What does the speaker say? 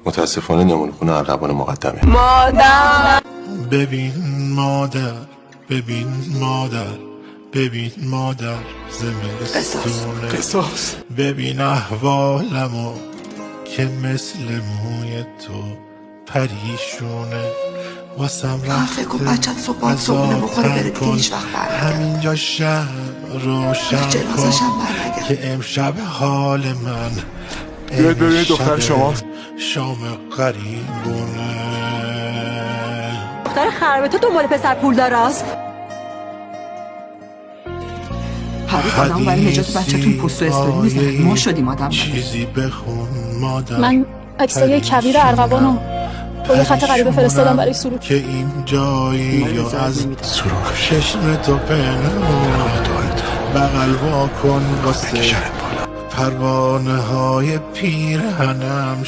متاسفانه نمونه خونه ارغوان مقدمه. مادر ببین مادر، ببین مادر، ببین مادر زمستونه، قصاص. ببین احوالمو که مثل موی تو پریشونه، واسم فکر کن بچت صبحونه بخوره بره دیگه هیچ وقت برنگرد. همینجا شهر روشن جنازش هم کن برنگرد که امشب حال من بیاید ببینید دختر شما شام غریبونه. دختر خربه تو دنبال پسر پول داراست. هر روز آدم برای نجات بچه‌تون پوست و استوری میزنن. ما شدیم آدم چیزی بخون مادر. من عکسای کبیر ارغوانو با یه خط غریبه فرستادم برای سروش که این جایی یا از چشم تو پنهونه، بغل وا کن واسه پروانه های پیرهنم.